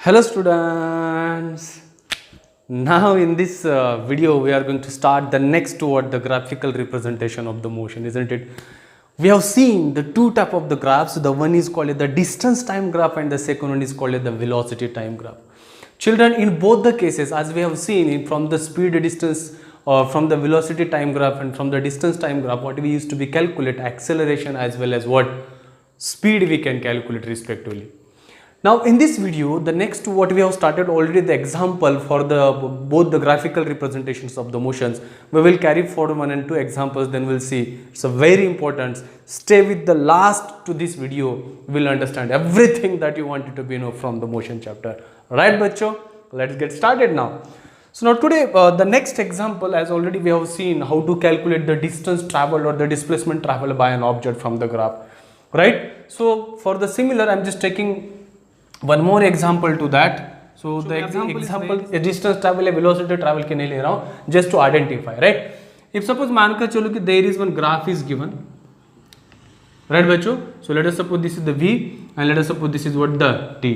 Hello students. Now in this video we are going to start the next word, the graphical representation of the motion, isn't it? We have seen the two type of the graphs. The one is called the distance time graph and the second one is called the velocity time graph. Children, in both the cases, as we have seen from the speed distance from the velocity time graph and from the distance time graph, what we used to be calculate acceleration as well as what speed we can calculate respectively. Now in this video, the next what we have started already the example for the both the graphical representations of the motions. We will carry forward 1 and 2 examples, then we'll see. It's a very important. Stay with the last to this video. You will understand everything that you wanted to be know from the motion chapter. Right, bachcho? Let's get started now. So now today the next example, as already we have seen how to calculate the distance traveled or the displacement traveled by an object from the graph. Right? So for the similar, I'm just taking one more example to that. So the example distance travel या velocity travel के नहीं ले रहा हूँ, just to identify, right? If suppose मान कर चलो कि there is one graph is given, right बच्चों? So let us suppose this is the V and let us suppose this is what the T.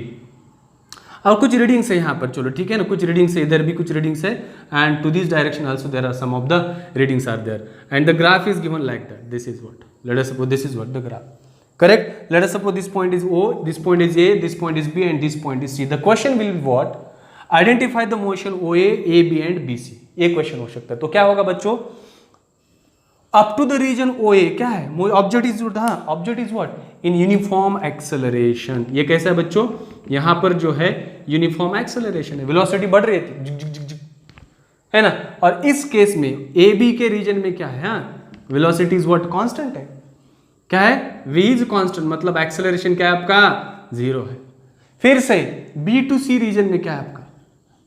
अब कुछ रीडिंग्स है यहाँ पर, चलो ठीक है ना, कुछ रीडिंग्स है, इधर भी कुछ रीडिंग्स है, and to this direction also there are some of the readings are there, and the graph is given like that. This is what. Let us suppose this is what the graph. Correct? Let us suppose this point is O, this point is A, this point is B and this point is C. The question will be what? Identify the motion OA, AB and BC. ये question हो सकता है. तो क्या होगा बच्चों? Up to the region OA क्या है? Object is what? हाँ, object is what? In uniform acceleration. ये कैसा है बच्चों? यहाँ पर जो है uniform acceleration है. Velocity बढ़ रही है, जिग जिग जिग जिग, है ना? और इस केस में AB के रीजन में क्या है? हाँ, velocity is what? Constant है. क्या है? v इज कांस्टेंट, मतलब एक्सेलरेशन क्या है आपका? 0 है. फिर से B to C रीजन में क्या है आपका?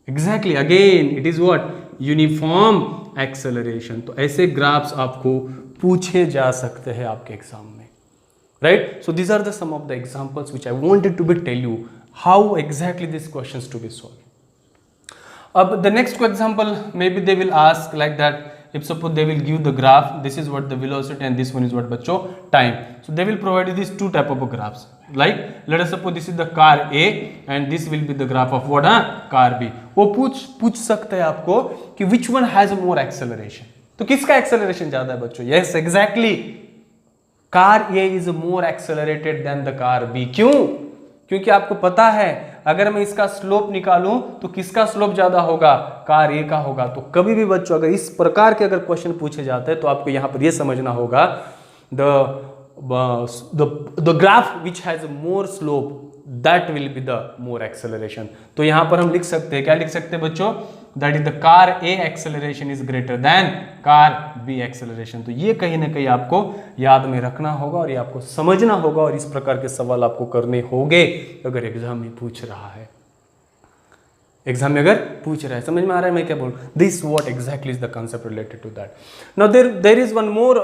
Exactly again it is what? Uniform acceleration. तो ऐसे ग्राफ्स आपको पूछे जा सकते हैं आपके एग्जाम में, right? So these are the some of the examples which I wanted to be tell you how exactly this questions to be solve. अब the next example may be they will ask like that. If suppose they will give the graph, this is what the velocity and this one is what बच्चों time. So they will provide you these two type of graphs. Like let us suppose this is the car A and this will be the graph of what? car B. वो पूछ सकते हैं आपको कि which one has more acceleration. तो किसका acceleration ज्यादा है बच्चों? Yes, exactly. Car A is more accelerated than the car B. क्यों? क्योंकि आपको पता है अगर मैं इसका स्लोप निकालूं तो किसका स्लोप ज्यादा होगा? कार ए का होगा. तो कभी भी बच्चों अगर इस प्रकार के अगर क्वेश्चन पूछे जाते हैं तो आपको यहां पर यह समझना होगा the graph which has more slope that will be the more acceleration. तो यहां पर हम लिख सकते हैं, क्या लिख सकते हैं बच्चों? That is the car A acceleration is greater than car B acceleration. तो ये कहीं ना कहीं आपको याद में रखना होगा और ये आपको समझना होगा और इस प्रकार के सवाल आपको करने होंगे अगर एग्जाम में पूछ रहा है. एग्जाम में अगर पूछ रहा है, समझ में आ रहा है मैं क्या बोल? This what exactly is the concept related to that. Now there is one more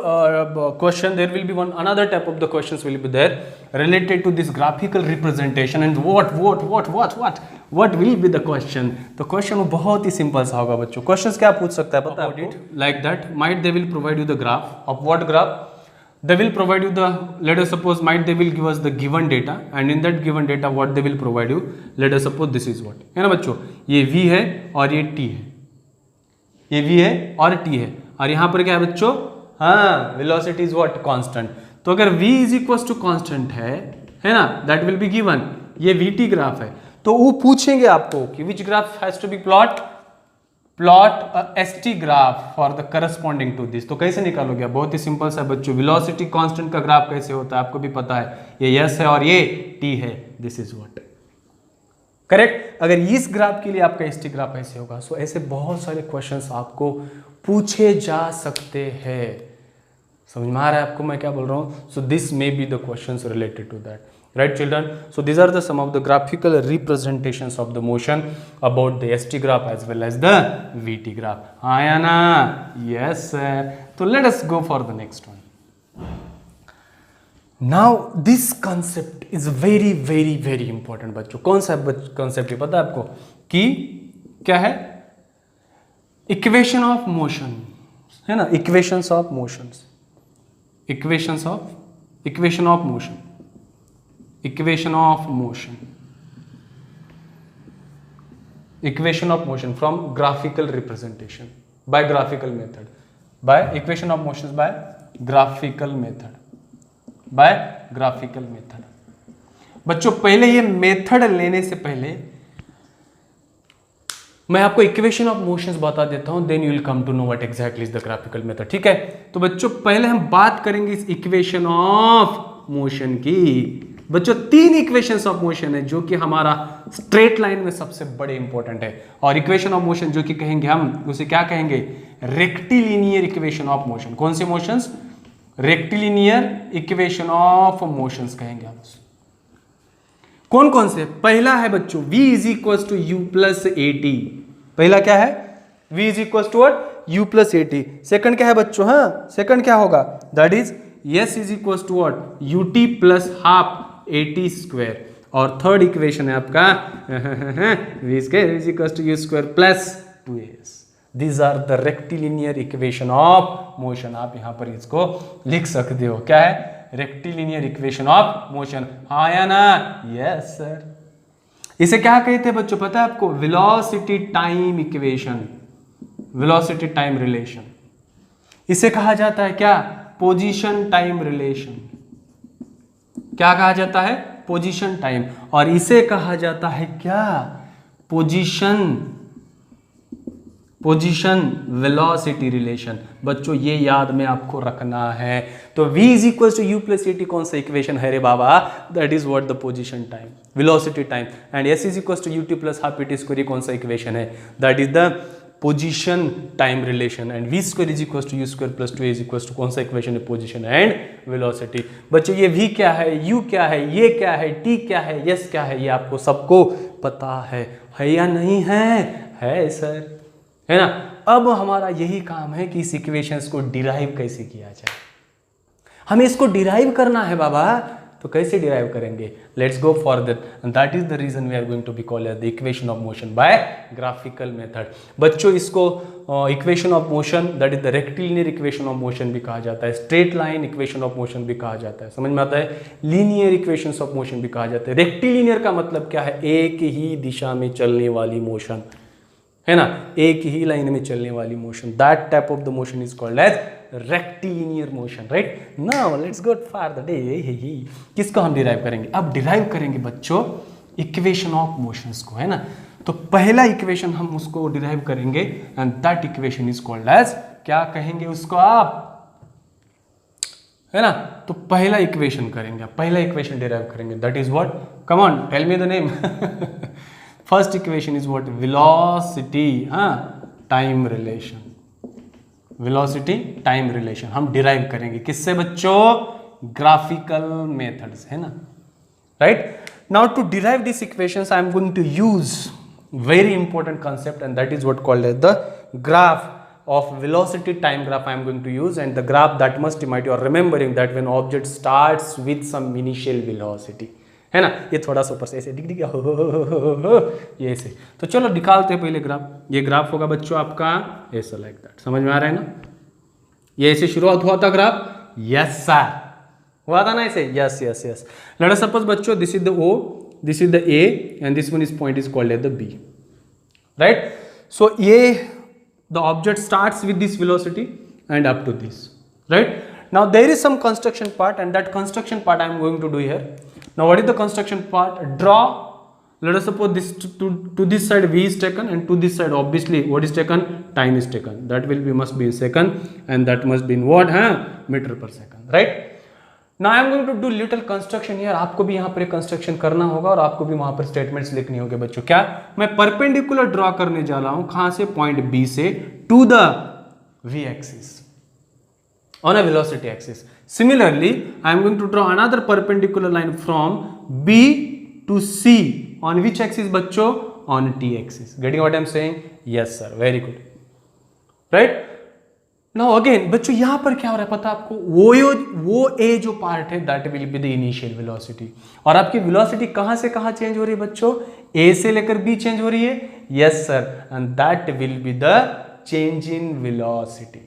question. There will be one another type of the questions will be there related to this graphical representation and what will be the question. तो question बहुत ही simple सा होगा बच्चों. Questions क्या पूछ सकता है पता है? Like that might they will provide you the graph of what graph. They will provide you the, let us suppose might they will give us the given data and in that given data what they will provide you, let us suppose this is what है ना बच्चों, ये V है और ये T है, ये V है और T है और यहाँ पर क्या है बच्चों? हाँ, velocity is what? Constant. तो अगर V is equals to constant है ना, that will be given. ये VT ग्राफ है तो वो पूछेंगे आपको कि which graph has to be plot ST graph for the corresponding to this. तो कैसे निकालोगे? बहुत ही सिंपल सा बच्चों. वेलोसिटी कांस्टेंट का ग्राफ कैसे होता है आपको भी पता है, ये S है और ये T है. This is what correct. अगर इस ग्राफ के लिए आपका ST ग्राफ ऐसे होगा, सो ऐसे बहुत सारे क्वेश्चंस आपको पूछे जा सकते हैं. समझ में आ रहा है आपको मैं क्या बोल रहा हूँ? So this may be the questions related to that. Right children, so these are the some of the graphical representations of the motion about the ST graph as well as the VT graph. आया ना? Yes sir. So let us go for the next one. Now this concept is very very very important बच्चों. कौन सा concept है पता है आपको? कि क्या है? Equation of motion है ना? Equation of motion. Equation of motion. equation of motion from graphical representation by graphical method, by equation of motions by graphical method. बच्चों पहले ये मेथड लेने से पहले मैं आपको इक्वेशन ऑफ मोशंस बता देता हूं, then you will come to know what exactly is the graphical method. ठीक है, तो बच्चों पहले हम बात करेंगे इस इक्वेशन ऑफ मोशन की. बच्चों 3 इक्वेशंस ऑफ मोशन है जो कि हमारा स्ट्रेट लाइन में सबसे बड़े इंपॉर्टेंट है. और इक्वेशन ऑफ मोशन जो कि कहेंगे हम उसे क्या कहेंगे, रेक्टिलिनियर इक्वेशन ऑफ मोशन. कौन से motions, rectilinear equation of motions कहेंगे आप. कौन कौन से, पहला है बच्चों v is equal to U plus A T. पहला क्या है, v is equal to what, u plus A T. Second क्या है बच्चों, हाँ सेकंड क्या होगा, that is s is equal to what, U T plus half A T square. और थर्ड इक्वेशन है आपका v square is equal to u square plus 2as. These are the rectilinear equation of motion. आप यहां पर इसको लिख सकते हो, क्या है, रेक्टिलिनियर इक्वेशन ऑफ मोशन. हाँ या ना, यस सर. इसे क्या कहते हैं बच्चों, पता है आपको, velocity time equation, velocity time relation. इसे कहा जाता है क्या, पोजीशन टाइम रिलेशन. क्या कहा जाता है, पोजीशन टाइम. और इसे कहा जाता है क्या, पोजीशन वेलोसिटी रिलेशन. बच्चों ये याद में आपको रखना है. तो v is equal to U plus A T कौन सा इक्वेशन है रे बाबा, that is what the position time, velocity time. And s is equal to U T plus half A T square कौन सा इक्वेशन है, that is the position time relation. And v square is equal to U square plus 2a is equal to कौन सा equation है, position and velocity. बच्चों ये v क्या है, u क्या है, ये क्या है, t क्या है, s क्या है, ये आपको सबको पता है या नहीं है सर, है ना. अब हमारा यही काम है कि इस इक्वेशंस को डिराइव कैसे किया जाए. हमें इसको डिराइव करना है बाबा, तो कैसे डिराइव करेंगे, let's go for that. And that is the reason we are going to be called as the equation of motion by graphical method. बच्चों इसको equation of motion, that is the rectilinear equation of motion भी कहा जाता है, straight line equation of motion भी कहा जाता है, समझ में आता है, लीनियर इक्वेशंस ऑफ मोशन भी कहा जाता है. रेक्टिलिनियर का मतलब क्या है, एक ही दिशा में चलने वाली मोशन, है ना, एक ही लाइन में चलने वाली motion. That type of the motion is called as rectilinear motion, right. Now let's go for the day. किसको हम डिराइव करेंगे, अब डिराइव करेंगे बच्चों इक्वेशन ऑफ मोशंस को, है ना. तो पहला इक्वेशन हम उसको डिराइव करेंगे and that equation is called as, क्या कहेंगे उसको आप, है ना. तो पहला इक्वेशन करेंगे, पहला इक्वेशन डिराइव करेंगे, that is what, come on tell me the name. First equation is what, velocity time relation. Velocity time relation हम डिराइव करेंगे किससे बच्चों, ग्राफिकल मेथड्स, है ना, right. Now to derive this equations I am going to use very important concept and that is what called as the graph of velocity time graph I am going to use. And the graph that must imitate, you are remembering that when object starts with some initial velocity, है ना, ये थोड़ा सा ऊपर से ऐसे डिग डिग ये ऐसे. तो चलो निकालते हैं पहले ग्राफ. ये ग्राफ होगा बच्चों आपका ऐसा, लाइक दैट, समझ में आ रहा है ना. ये ऐसे शुरुआत हुआ था ग्राफ, यस सर, हुआ था ना ऐसे, yes yes yes. Let us suppose बच्चों this is the O, this is the A and this one is point is called as the B, right. So the object starts with this velocity and up to this, right. Now there is some construction part and that construction part I am going to do here. Now what is the construction part, draw, let us suppose this to this side V is taken and to this side obviously what is taken, time is taken, that will be must be in second and that must be in what, meter per second, right. Now I am going to do little construction here. आपको भी यहाँ पर construction करना होगा और आपको भी वहां पर स्टेटमेंट्स लिखनी होगी बच्चों. क्या, मैं परपेंडिकुलर ड्रॉ करने जा रहा हूं, कहां से, पॉइंट B से to the V axis on a velocity axis. Similarly, I am going to draw another perpendicular line from B to C on which axis बच्चों, on T axis. Getting what I am saying? Yes sir, very good, right. Now again बच्चों यहाँ पर क्या हो रहा है पता आपको, वो A जो पार्ट है that will be the initial velocity. और आपकी velocity कहाँ से कहाँ चेंज हो रही है बच्चों, A से लेकर B चेंज हो रही है, yes sir, and that will be the change in velocity.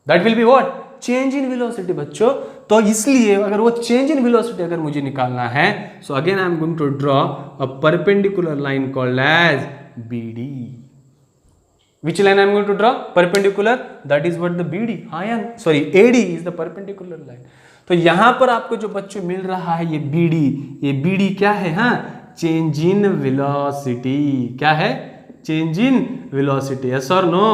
That will be what, change in velocity बच्चों. तो इसलिए अगर वो change in velocity अगर मुझे निकालना है, so again I am going to draw a perpendicular line called as BD. Which line I am going to draw? Perpendicular. That is what the BD. AD is the perpendicular line. तो यहां पर आपको जो बच्चों मिल रहा है ये BD, ये BD क्या है? हाँ, चेंज इन वेलोसिटी. क्या है? Change in velocity. यस और नो?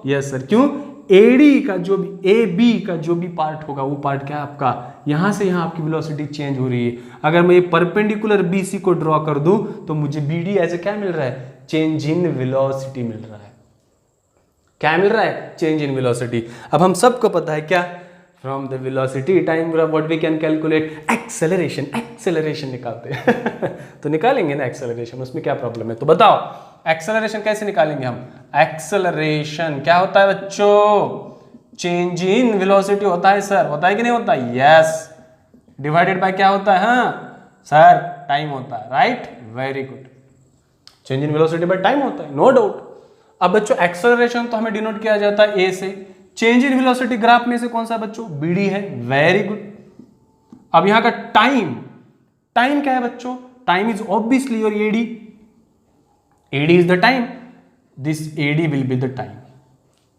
Yes sir. क्यों? AD का जो भी AB का जो भी पार्ट होगा वो पार्ट क्या है आपका? यहां से यहां आपकी वेलोसिटी चेंज हो रही है. अगर मैं ये परपेंडिकुलर BC को ड्रॉ कर दूं तो मुझे BD एज ए क्या मिल रहा है? चेंज इन वेलोसिटी मिल रहा है. क्या मिल रहा है? Change in velocity. अब हम सबको पता है क्या? From the velocity time graph what we can calculate? Acceleration. Acceleration निकालते हैं तो निकालेंगे ना एक्सेलरेशन, उसमें क्या प्रॉब्लम है? तो बताओ एक्सेलरेशन कैसे निकालेंगे हम? एक्सेलरेशन क्या होता है बच्चों? चेंज इन वेलोसिटी होता है सर. होता है कि नहीं होता? यस. डिवाइडेड बाय क्या होता है? हाँ सर, टाइम होता है. Right, very good. Change in velocity by time होता है, नो डाउट. अब बच्चों एक्सेलरेशन तो हमें डिनोट किया जाता है ए से. चेंज इन वेलोसिटी ग्राफ में से कौन सा बच्चों? BD है. Very good. अब यहां का टाइम, टाइम क्या है बच्चों? Time is obviously your AD. AD is the time. This AD will be the time.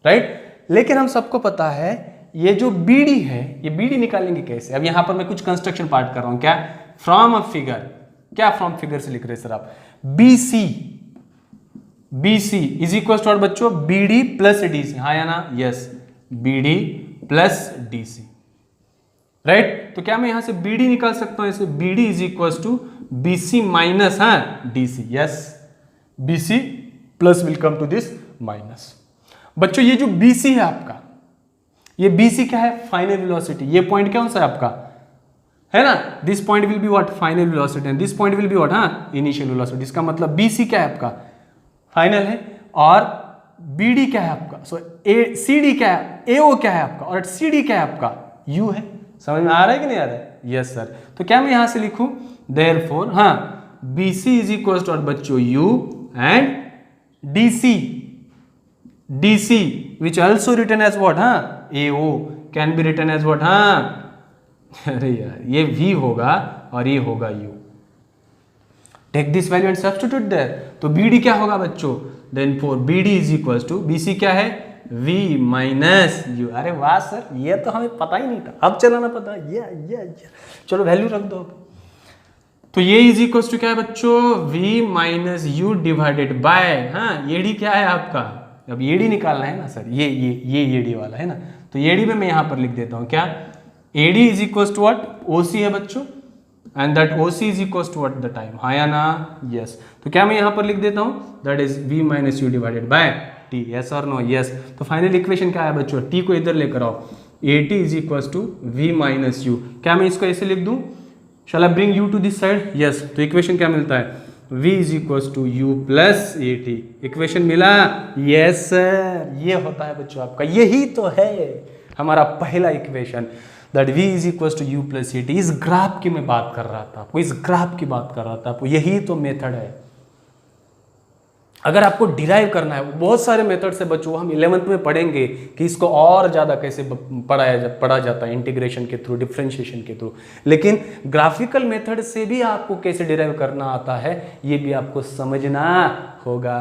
Right. लेकिन हम सबको पता है ये जो BD है, ये BD निकालेंगे कैसे? अब यहां पर मैं कुछ कंस्ट्रक्शन पार्ट कर रहा हूं. क्या? From a figure. क्या फ्रॉम फिगर से लिख रहे हैं सर आप? BC इज इक्वल टू बच्चों BD प्लस DC. हाँ या ना? Yes. BD plus DC. Right. तो क्या मैं यहां से BD निकाल सकता हूं ऐसे? BD is equal to BC minus DC. Yes. BC plus will come to this minus. बच्चों ये जो BC है आपका, ये BC क्या है? Final velocity. ये पॉइंट क्या है आपका? है ना? This point will be what? Final velocity. And this point will be what? हाँ, इनिशियल वेलोसिटी. इसका मतलब BC क्या है आपका? फाइनल है. और BD क्या है आपका? CD क्या है? AO क्या है आपका? और CD क्या है आपका? U है. समझ में आ रहा है कि नहीं आ रहा है? Yes sir. तो क्या मैं यहां से लिखूं? देयरफॉर हाँ, BC इज इक्वल टू बच्चों U and DC which also written as what? हाँ, AO can be written as what? हाँ, अरे यार ये V होगा और ये होगा U. Take this value and substitute there. तो BD क्या होगा बच्चों? Then for BD is equal to BC क्या है? V minus U. अरे वाह सर, ये तो हमें पता ही नहीं था, अब चलाना पता. ये चलो वैल्यू रख दो. तो ये इज इक्वल टू क्या है बच्चों? V minus U divided bye हाँ AD क्या है आपका? अब AD निकालना है ना सर. ये AD वाला है ना. तो AD में मैं यहां पर लिख देता हूं क्या? AD is equal to what? OC है बच्चों. And that OC is equal to what? The time. हाँ या ना? यस. तो क्या मैं यहां पर लिख देता हूं? That is V minus U divided by T. Yes और नो? यस. तो फाइनल इक्वेशन क्या है बच्चों? T को इधर लेकर आओ. AT is equal to V minus U. क्या मैं इसको ऐसे लिख दूं? Shall I bring U to this side? Yes. तो इक्वेशन क्या मिलता है? V is equal to U plus AT. Equation मिला? Yes sir. ये होता है बच्चों आपका, यही तो है हमारा पहला equation. That V is equal to U plus AT. इस ग्राफ की मैं बात कर रहा था आपको, इस ग्राफ की बात कर रहा था आपको. यही तो मेथड है. अगर आपको डिराइव करना है, बहुत सारे मेथड से बच्चों हम 11th में पढ़ेंगे कि इसको और ज़्यादा कैसे पढ़ा जाता है, इंटीग्रेशन के थ्रू, डिफरेंशिएशन के थ्रू. लेकिन ग्राफिकल मेथड से भी आपको कैसे डिराइव करना आता है ये भी आपको समझना होगा,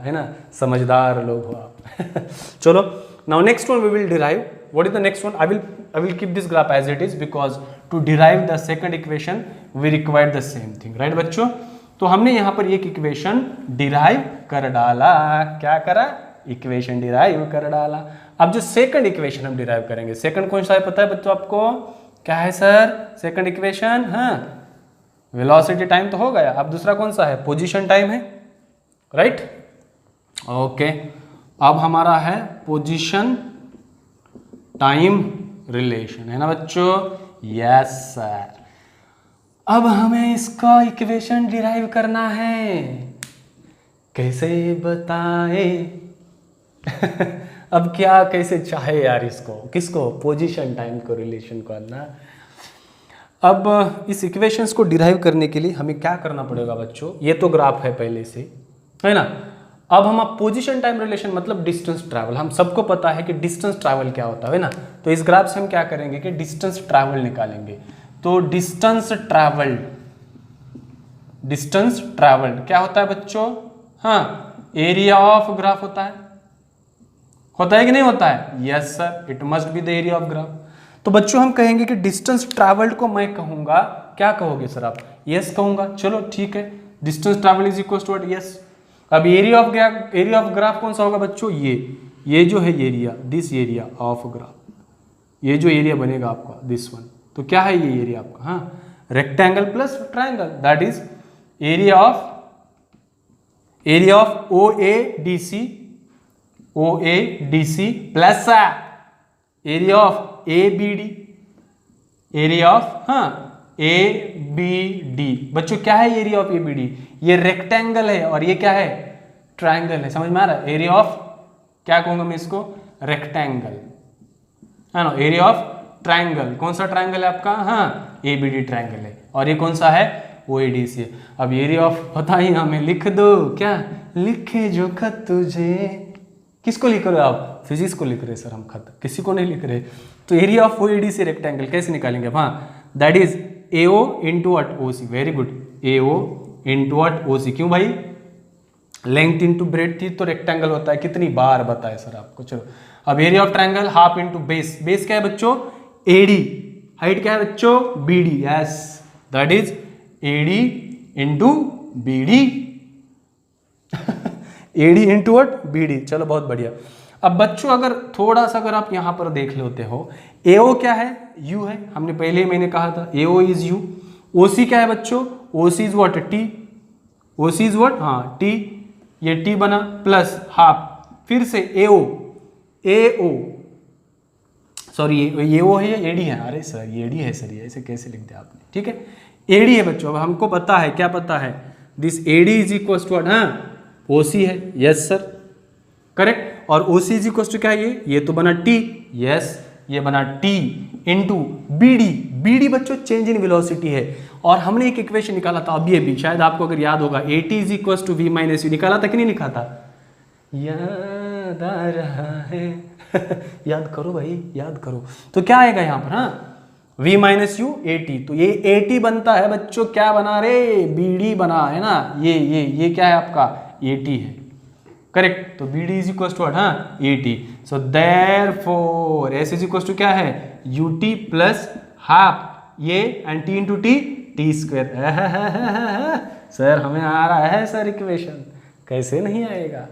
है ना. समझदार लोग हो आप. चलो, now next one we will derive. What is the next one? I will keep this graph as it is because to derive the second equation we require the same thing, right बच्चों? तो हमने यहाँ पर एक equation derive कर डाला. क्या करा? इक्वेशन डिराइव कर डाला. अब जो सेकंड इक्वेशन हम डिराइव करेंगे, सेकंड कौन सा है पता है बच्चों आपको? क्या है सर सेकंड इक्वेशन? हाँ, वेलोसिटी टाइम तो हो गया. अब दूसरा कौन सा है? पोजीशन टाइम है. राइट. ओके. अब हमारा है पोजीशन टाइम रिलेशन, है ना बच्चों? Yes sir. अब हमें इसका इक्वेशन डिराइव करना है. कैसे बताए? अब क्या कैसे चाहे यार इसको, किसको? पोजीशन टाइम को, रिलेशन को ना. अब इस इक्वेशंस को डिराइव करने के लिए हमें क्या करना पड़ेगा बच्चों? ये तो ग्राफ है पहले से, है ना. अब हम पोजीशन टाइम रिलेशन मतलब डिस्टेंस ट्रैवल, हम सबको पता है कि डिस्टेंस ट्रैवल क्या होता है ना. तो इस ग्राफ से हम क्या करेंगे कि डिस्टेंस ट्रैवल निकालेंगे. तो डिस्टेंस ट्रैवल क्या होता है बच्चों? हाँ, एरिया ऑफ ग्राफ होता है कि नहीं होता है? Yes sir, it must be the area of graph. तो बच्चों हम कहेंगे कि डिस्टेंस ट्रैवल्ड को मैं कहूंगा, क्या कहोगे सर आप? यस कहूंगा। चलो ठीक है, distance travel is equal to S. अब एरिया ऑफ ग्राफ कौन सा होगा बच्चों? ये जो है area, this area of graph, ये जो एरिया बनेगा आपका दिस वन, तो क्या है ये एरिया आपका? हाँ, rectangle plus triangle, that is area of O A D C plus area of A B D, area of A B D. बच्चों क्या है area of A B D? ये रेक्टेंगल है और ये क्या है? ट्रायंगल है। समझ में आ रहा है? एरिया ऑफ क्या कहूंगा मैं इसको? रेक्टेंगल है ना। एरिया ऑफ ट्रायंगल, कौन सा ट्रायंगल है आपका? हाँ, ए बी डी ट्रायंगल है। और ये कौन सा है? ओ ए डी सी है। अब एरिया ऑफ पता ही हमें, लिख दो। क्या लिखे जो खत तुझे, किसको लिख रहे हो आप? फिजिक्स को लिख रहे सर हम खत, किसी को नहीं लिख रहे। तो area of O A D C rectangle कैसे निकालेंगे? हाँ, that is A O into what? O C. Very good, A O into what? O C. क्यों भाई? लेंथ इंटू ब्रेड थी तो रेक्टेंगल होता है। कितनी बार बताए सर आपको? चलो, अब area of triangle half into base. Base क्या है बच्चों? एडी। हाइट क्या है बच्चों? BD. Yes, that is AD into BD. AD into what? BD. चलो बहुत बढ़िया। अब बच्चों अगर थोड़ा सा अगर आप यहां पर देख लेते हो, एओ क्या है? यू है। हमने पहले ही मैंने कहा था एओ इज यू। ओसी क्या है बच्चों? ओसी is what? T. OC is what? हाँ, टी। ये टी बना प्लस हाफ, फिर से एओ, एओ सॉरी ये ओ है या एडी है? अरे सर ये एडी है सर, ये ऐसे कैसे लिख दिया आपने? ठीक है, एडी है बच्चों। अब हमको पता है, क्या पता है? This AD is equal to what? हाँ, ओसी है। Yes sir, correct. और ओसी इज इक्वल टू क्या है? ये तो बना टी। यस, ये बना टी इंटू बीडी। बीडी बच्चों चेंज इन वेलोसिटी है। और हमने एक इक्वेशन निकाला था अभी शायद आपको अगर याद होगा, A T is equal to V minus U. निकाला था कि नहीं लिखा था? याद आ रहा है। याद करो भाई, याद करो। तो क्या आएगा यहाँ पर? हाँ, v minus U A T. तो ये ए टी बनता है बच्चों, क्या बना रे? बी डी बना है ना। ये क्या है आपका? ए टी है, करेक्ट। तो B D is equal to हाँ A T. So therefore S is equal to क्या है? यू टी प्लस हाफ ये and T into T, T square. Sir हमें आ रहा है सर इक्वेशन, कैसे नहीं आएगा?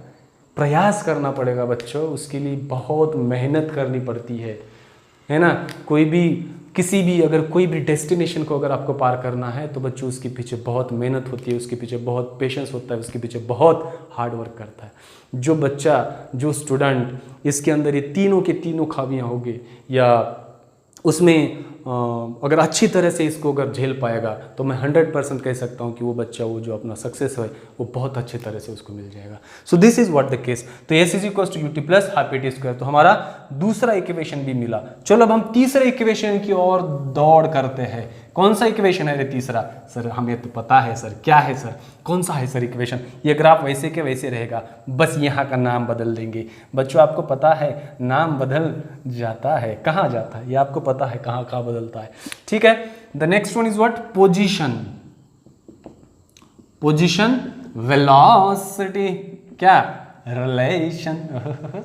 प्रयास करना पड़ेगा बच्चों, उसके लिए बहुत मेहनत करनी पड़ती है ना। कोई भी किसी भी अगर कोई भी डेस्टिनेशन को अगर आपको पार करना है तो बच्चों उसके पीछे बहुत मेहनत होती है, उसके पीछे बहुत पेशेंस होता है, उसके पीछे बहुत हार्ड वर्क करता है। जो बच्चा, जो स्टूडेंट इसके अंदर ये तीनों के तीनों खामियां होगी या उसमें अगर अच्छी तरह से इसको अगर झेल पाएगा तो मैं 100% कह सकता हूँ कि वो बच्चा, वो जो अपना सक्सेस है वो बहुत अच्छी तरह से उसको मिल जाएगा। So this is what the case. तो S is equal to U T plus half A T square. तो हमारा दूसरा इक्वेशन भी मिला। चलो अब हम तीसरे इक्वेशन की ओर दौड़ करते हैं। कौन सा इक्वेशन है रे तीसरा? सर हमें तो पता है सर, क्या है सर? कौन सा है सर इक्वेशन? ये ग्राफ वैसे के वैसे रहेगा, बस यहाँ का नाम बदल देंगे। बच्चों आपको पता है नाम बदल जाता है, कहाँ जाता है ये आपको पता है, कहाँ कहाँ बदलता है। ठीक है, the next one is what? Position. Position velocity क्या रिलेशन।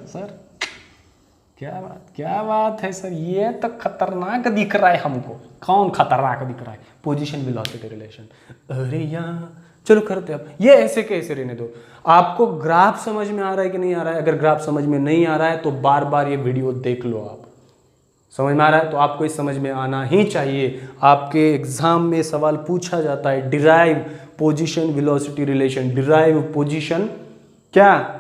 सर क्या बात है सर, ये तो खतरनाक दिख रहा है हमको। कौन खतरनाक दिख रहा है? Position velocity relation. अरे यार चलो करते अब, ये ऐसे कैसे रहने दो। आपको ग्राफ समझ में आ रहा है कि नहीं आ रहा है? अगर ग्राफ समझ में नहीं आ रहा है तो बार बार ये वीडियो देख लो। आप समझ में आ रहा है तो आपको इस समझ में आना ही चाहिए। आपके एग्जाम में सवाल पूछा जाता है, derive position velocity relation, derive position क्या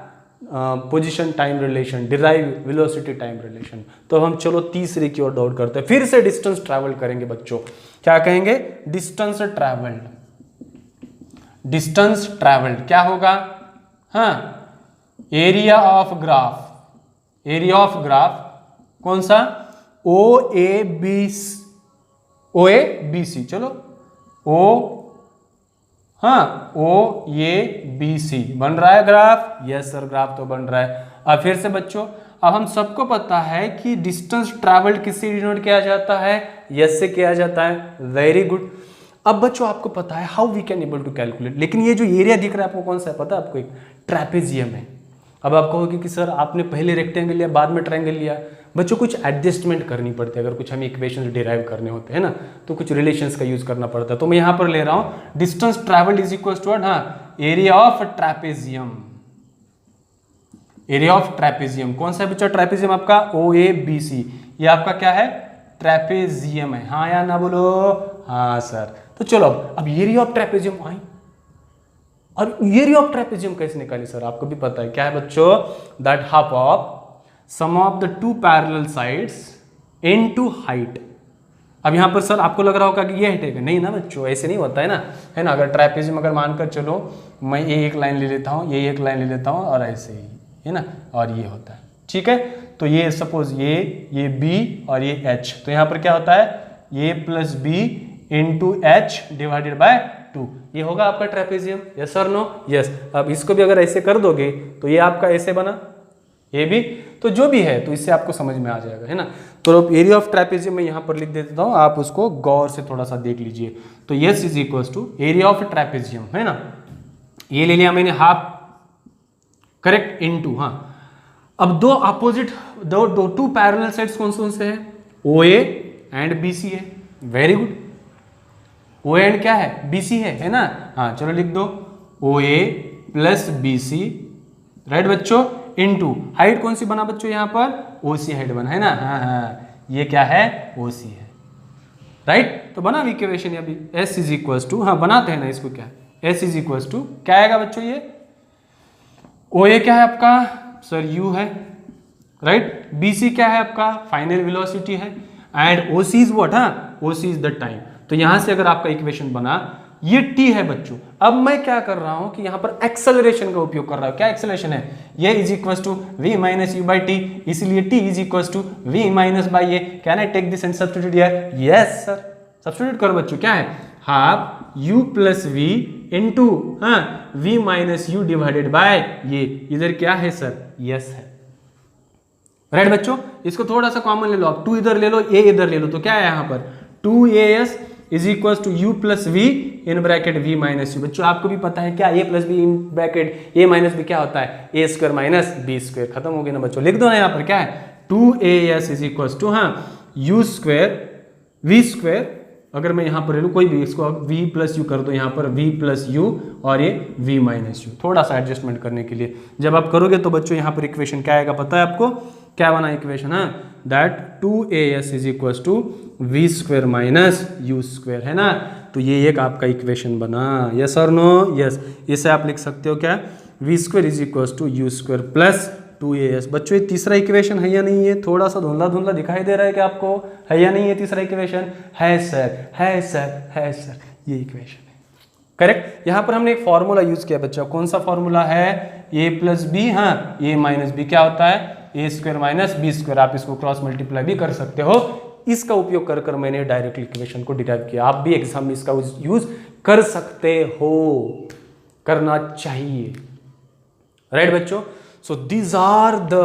position time relation, derive velocity time relation. तो हम चलो तीसरे की ओर दौड़ करते हैं, फिर से डिस्टेंस ट्रैवल करेंगे बच्चों। क्या कहेंगे? Distance travelled. डिस्टेंस ट्रैवल्ड क्या होगा? हाँ, area of graph. Area of graph कौन सा? ओ ए बी सी। चलो ओ, हाँ ओ ये बी सी बन रहा है ग्राफ। यस सर, ग्राफ तो बन रहा है। अब फिर से बच्चों, अब हम सबको पता है कि डिस्टेंस ट्रैवल्ड किससे डिनोट किया जाता है? यस से किया जाता है। Very good. अब बच्चों आपको पता है how we can able to calculate, लेकिन ये जो एरिया दिख रहा है आपको कौन सा है पता है आपको? एक ट्रैपेजियम है। अब आप कहोगे कि सर आपने पहले रेक्टेंगल लिया बाद में ट्रायंगल लिया। बच्चों कुछ एडजस्टमेंट करनी पड़ती है, अगर कुछ हमें इक्वेशंस डिराइव करने होते हैं ना, तो कुछ रिलेशंस का यूज करना पड़ता है। तो मैं यहाँ पर ले रहा हूँ distance travelled is equal to area of trapezium. Area of trapezium कौन सा है बच्चा? ट्रैपेजियम आपका OABC, ये आपका क्या है? ट्रैपेजियम है। हाँ या ना बोलो? हाँ सर। तो चलो अब एरिया ऑफ ट्रैपेजियम आई, और एरिया ऑफ ट्रैपेजियम कैसे निकाली सर? आपको भी पता है क्या है बच्चों? That half of sum of the two parallel sides into height. अब यहां पर सर आपको लग रहा होगा कि ये हाइट है, नहीं ना बच्चों, ऐसे नहीं होता है ना, है ना। अगर ट्रैपेजियम अगर मानकर चलो मैं ये एक लाइन ले लेता हूं, ये एक लाइन ले लेता हूं, और ऐसे ही, है ना, और ये होता है, ठीक है। तो ये सपोज ये B और ये H, तो यहां पर क्या होता है? A plus B into H divided by 2, ये होगा आपका ट्रैपेजियम। यस और नो? यस। अब इसको भी अगर ऐसे कर दोगे तो ये आपका ऐसे बना, ये भी, तो जो भी है तो इससे आपको समझ में आ जाएगा, है ना। तो एरिया ऑफ ट्रैपेजियम मैं यहाँ पर लिख देता हूँ, आप उसको गौर से थोड़ा सा देख लीजिए। तो S is equal to area of trapezium, है ना, ये ले लिया मैंने हाफ, करेक्ट, इनटू, हाँ। अब दो अपोजिट दो टू पैरेलल साइड्स कौन से हैं? OA एंड BC है। Very good. OA एंड क्या है? BC है ना। हाँ चलो लिख दो OA प्लस BC, राइट बच्चों, इनटू हाइट कौन सी बना बच्चों? यहाँ पर OC हाइट बना, है ना। हाँ, ये क्या है? OC है, राइट। तो बना इक्वेशन अभी S इज इक्वल टू, हाँ बनाते हैं ना इसको, क्या S इज इक्वल टू क्या आएगा बच्चों? ये OA क्या है आपका? सर U है, राइट। BC क्या है आपका? फाइनल वेलोसिटी है, एंड OC इज व्हाट? हाँ, OC इज द टाइम। तो यहां से अगर आपका इक्वेशन बना, ये T है बच्चों। अब मैं क्या कर रहा हूं कि यहां पर एक्सेलरेशन का उपयोग कर रहा हूं। क्या एक्सेलरेशन है? ये is equal to V minus U by T, इसलिए T is equal to V minus by A। Can I take this and substitute here? Yes sir, substitute करो बच्चों। क्या है? Half U plus V into V minus U divided by ये, इधर क्या है sir? Yes है, राइट बच्चों। इसको थोड़ा सा कॉमन ले लो आप, 2 इधर ले लो, A इधर ले लो, तो क्या है यहाँ पर? 2AS is equal to U plus V in bracket V minus U। बच्चों आपको भी पता है क्या? A plus B in bracket A minus B क्या होता है? A square minus B square. खत्म हो गया ना बच्चों, लिख दो ना यहाँ पर। क्या है? 2AS is equal to U square V square, अगर मैं यहाँ पर ले लूँ कोई भी, इसको V प्लस U कर दो, यहाँ पर V प्लस U और ये V माइनस U, थोड़ा सा एडजस्टमेंट करने के लिए। जब आप करोगे तो बच्चों यहाँ पर इक्वेशन क्या आएगा पता है आपको? क्या बना equation? That 2AS is equal to V square minus U square, है ना। तो ये एक आपका इक्वेशन बना। यस और नो? यस। इसे आप लिख सकते हो क्या? V square is equal to U square plus 2AS। बच्चों ये तीसरा इक्वेशन है या नहीं? है थोड़ा सा धुंधला धुंधला दिखाई दे रहा है क्या आपको? है या नहीं है तीसरा इक्वेशन? है सर, है सर, है सर, ये इक्वेशन है, करेक्ट। यहां पर हमने एक फॉर्मूला यूज किया बच्चा, कौन सा फॉर्मूला है? A plus B, A minus B क्या होता है? A square minus B square. आप इसको क्रॉस मल्टीप्लाई भी कर सकते हो। इसका उपयोग कर कर मैंने डायरेक्ट इक्वेशन को डिराइव किया। आप भी एग्जाम में इसका यूज कर सकते हो, करना चाहिए, राइट बच्चों। So these are the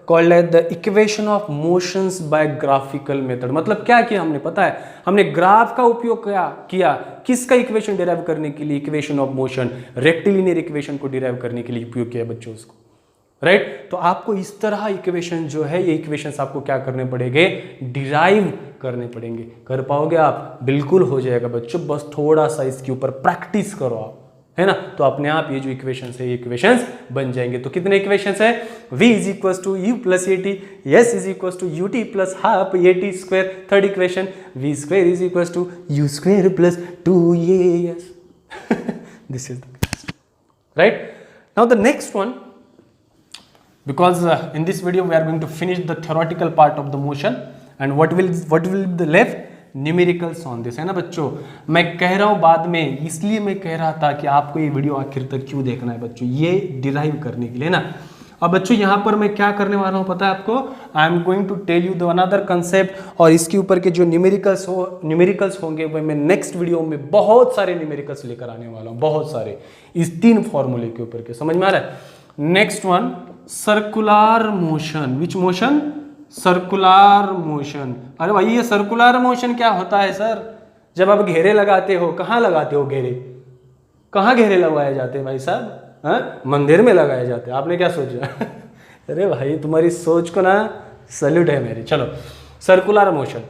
called as the equation of motions by graphical method। मतलब क्या किया हमने पता है? हमने ग्राफ का उपयोग किया किसका इक्वेशन डिराइव करने के लिए? Equation of motion, rectilinear equation को डिराइव करने के लिए उपयोग किया बच्चों उसको, राइट। तो आपको इस तरह इक्वेशन जो है, ये इक्वेशंस आपको क्या करने पड़ेंगे? डिराइव करने पड़ेंगे। कर पाओगे आप? बिल्कुल हो जाएगा बच्चों, बस थोड़ा सा इसके ऊपर प्रैक्टिस करो आप, है ना। तो अपने आप ये जो इक्वेशंस है, ये इक्वेशंस बन जाएंगे। तो कितने इक्वेशंस है? V is equal to U plus AT, S is equal to UT plus half AT square. Third equation V square is equal to U square plus 2AS। This is the right. Now the next one, because in this video we are going to finish the theoretical part of the motion and what will be left? Numericals on this, है ना बच्चों। मैं कह रहा हूं बाद में, इसलिए मैं कह रहा था कि आपको ये वीडियो आखिर तक क्यों देखना है बच्चों, ये डिराइव करने के लिए ना। अब बच्चों यहां पर मैं क्या करने वाला हूं पता है आपको? I am going to tell you the another concept, और इसके ऊपर के जो न्यूमेरिकल्स होंगे वो मैं नेक्स्ट वीडियो में बहुत सारे न्यूमेरिकल्स लेकर आने वाला हूं, बहुत सारे, इस 3 फॉर्मूले के ऊपर के। समझ में आ रहा है? Next one, circular motion. Which motion? Circular motion. अरे भाई ये सर्कुलर मोशन क्या होता है सर? जब आप घेरे लगाते हो, कहाँ लगाते हो घेरे? कहाँ घेरे लगवाए जाते हैं भाई साहब? हाँ, मंदिर में लगाए जाते हैं। आपने क्या सोचा? अरे भाई तुम्हारी सोच को ना सैल्यूट है मेरी। चलो, सर्कुलर मोशन।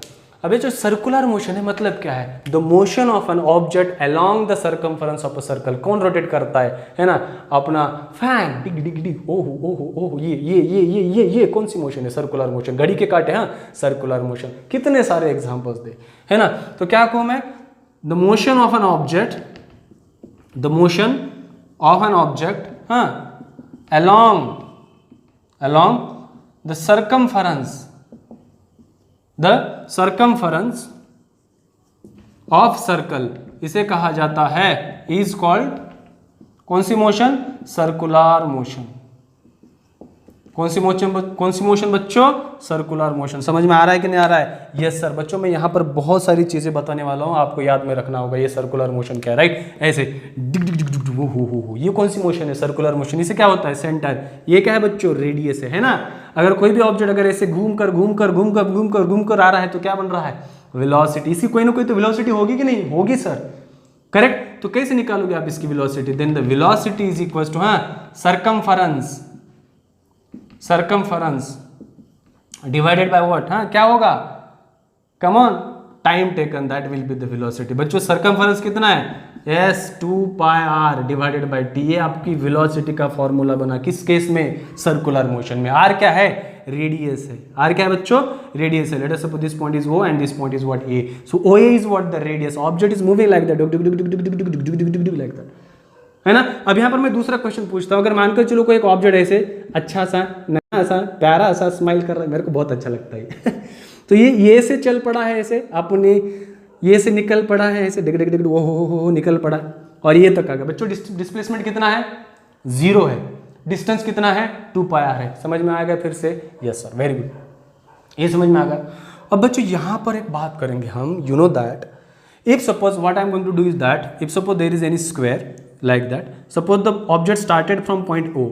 अबे जो सर्कुलर मोशन है मतलब क्या है? The motion of an object along the circumference of a circle. कौन रोटेट करता है ना? अपना फैन, डिग डिग डिग, ओहो ओहो ओहो, ये कौन सी मोशन है? Circular motion. घड़ी के कांटे, हाँ, सर्कुलर मोशन। कितने सारे एग्जांपल्स दे, है ना? तो क्या कहूँ मैं? The motion of an object, the motion of an object, हाँ, along the circumference of circle, इसे कहा जाता है, is called कौन सी मोशन? Circular motion. कौन सी मोशन बच्चों? Circular motion. समझ में आ रहा है कि नहीं आ रहा है? Yes sir. बच्चों मैं यहाँ पर बहुत सारी चीजें बताने वाला हूँ, आपको याद में रखना होगा ये सर्कुलर मोशन क्या है, राइट? ऐसे डिग डिग डिग डिग, हो, ये कौन सी मोशन है? Circular motion. इसे क्या होता है? सेंटर। ये क्या है बच्चों? रेडियस है ना? अगर कोई भी ऑब्जेक्ट अगर ऐसे घूम कर आ रहा है तो क्या बन रहा है? वेलोसिटी। इसी कोई ना कोई तो वेलोसिटी होगी कि नहीं होगी सर? करेक्ट। तो कैसे निकालोगे आप इसकी velocity? Then the velocity is equal to, हाँ, सर्कमफरेंस डिवाइडेड बाय व्हाट? हाँ, क्या होगा? Come on, time taken, that will be the velocity. बच्चों सर्कमफरेंस कितना है? S 2πr divided by t। ये आपकी वेलोसिटी का फॉर्मूला बना। किस केस में? सर्कुलर मोशन में। r क्या है? रेडियस है। r क्या है बच्चों? रेडियस है। Late us suppose this point is O and this point is what? A. So OA is what? The radius. Object is moving like that, like that, है ना? अब यहाँ पर मैं दूसरा क्वेश्चन पूछता हूँ। अगर मानकर चलो कोई एक ऑब्जेक्ट ऐसे अच्छा सा, नया सा, प्यारा सा स्माइल कर रहा है, मेरे को बहुत अच्छा लगता है तो ये से चल पड़ा है, ऐसे अपने ये से निकल पड़ा है, ऐसे डिग डिग डिग, हो निकल पड़ा, और ये तक आ गया। बच्चों डिस्प्लेसमेंट कितना है? 0 है। डिस्टेंस कितना है? 2πr है। समझ में आ गया फिर से? यस सर, वेरी गुड, ये समझ में आ गया। अब बच्चों यहाँ पर एक बात करेंगे हम, you know that if suppose what I am going to do is that if suppose there is any square like that, suppose the object started from point O,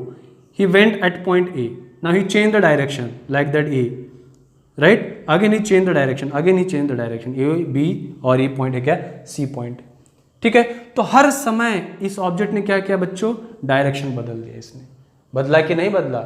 he went at point A, now he changed the direction like that A, right? Again he changed the direction, again he changed the direction, A, B और ये point है क्या? C point, ठीक है? तो हर समय इस object ने क्या किया बच्चों? डायरेक्शन बदल दिया। इसने बदला कि नहीं बदला?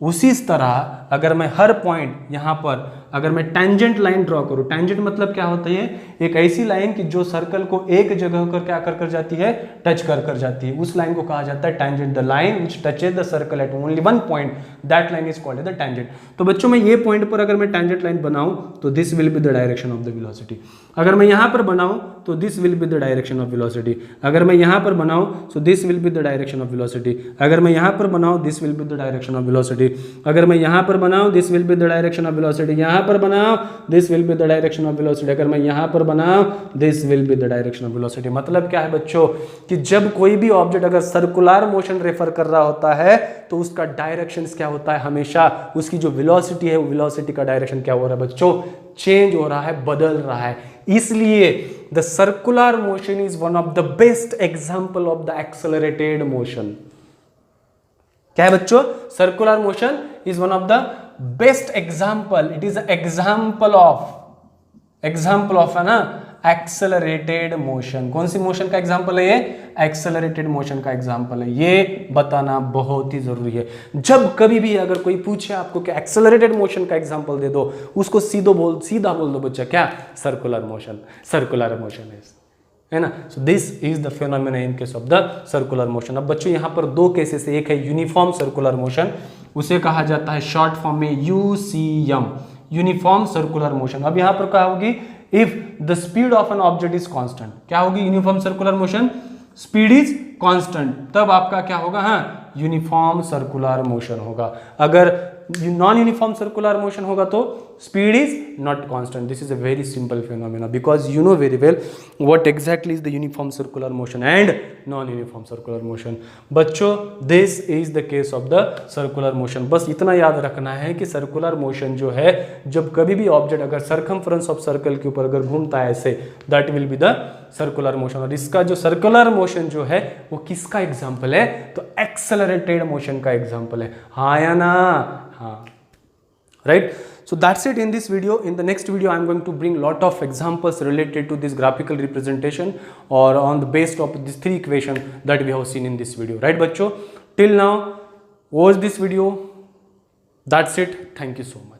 उसी तरह अगर मैं हर पॉइंट यहाँ पर अगर मैं टेंजेंट लाइन ड्रॉ करूँ, टेंजेंट मतलब क्या होता है? एक ऐसी लाइन कि जो सर्कल को एक जगह कर क्या कर जाती है? टच कर जाती है। उस लाइन को कहा जाता है tangent. The line which touches the circle eight only one point, that line is called the tangent. तो बच्चों मैं ये पॉइंट पर अगर मैं टेंजेंट लाइन बनाऊं तो this will be the direction of the velocity. अगर मैं यहाँ पर बनाऊं तो this will be the direction of velocity. अगर मैं यहाँ पर बनाऊं तो this will be the direction of velocity. अगर मैं यहाँ पर बनाऊं this will be the direction of velocity. अगर मैं यहाँ पर बनाऊं this will be the direction of velocity. यहाँ पर बनाऊं this will be the direction of velocity. अगर मैं यहाँ पर बनाऊं this will be the direction of velocity. मतलब क्या है बच्चों कि जब कोई भी ऑब्जेक्ट अगर सर्कुलर मोशन रेफर कर रहा होता है तो उसका डायरेक्शन क्या होता है? हमेशा उसकी जो वेलोसिटी है वो वेलोसिटी का डायरेक्शन क्या हो रहा है बच्चों? चेंज हो रहा है, बदल रहा है। इसलिए the circular motion is one of the best example of the accelerated motion. क्या है बच्चों? Circular motion is one of the best example, it is example of है ना एक्सेलरेटेड मोशन। कौन सी मोशन का एग्जांपल है ये? एक्सेलरेटेड मोशन का एग्जांपल है। ये बताना बहुत ही जरूरी है। जब कभी भी अगर कोई पूछे आपको कि एक्सेलरेटेड मोशन का एग्जांपल दे दो, उसको सीधा बोल दो बच्चा क्या? सर्कुलर मोशन है ना। सो this is the phenomena in case of the circular motion. अब बच्चों यहाँ पर दो केसेस है। एक है यूनिफॉर्म सर्कुलर मोशन, उसे कहा जाता है शॉर्ट फॉर्म में यूसीएम, यूनिफॉर्म सर्कुलर मोशन। अब यहाँ पर क्या होगी? If the speed of an object is constant, क्या होगी? Uniform circular motion, speed is constant, तब आपका क्या होगा? हाँ, यूनिफॉर्म सर्कुलर मोशन होगा। अगर नॉन यूनिफॉर्म सर्कुलर मोशन होगा तो speed is not constant. This is a very simple phenomena because you know very well what exactly is the uniform circular motion and non uniform circular motion. बच्चों this is the case of the circular motion. बस इतना याद रखना है कि circular motion जो है, जब कभी भी ऑब्जेक्ट अगर सर्कमफ्रेंस ऑफ सर्कल के ऊपर अगर घूमता है ऐसे, that will be the circular motion. और इसका जो सर्कुलर मोशन जो है वो किसका एग्जाम्पल है? तो एक्सेलरेटेड मोशन का एग्जाम्पल है। हाँ या ना? हाँ। right? So that's it in this video. In the next video I'm going to bring lot of examples related to this graphical representation or on the base of these three equations that we have seen in this video, right bachcho? Till now watch this video. That's it. Thank you so much.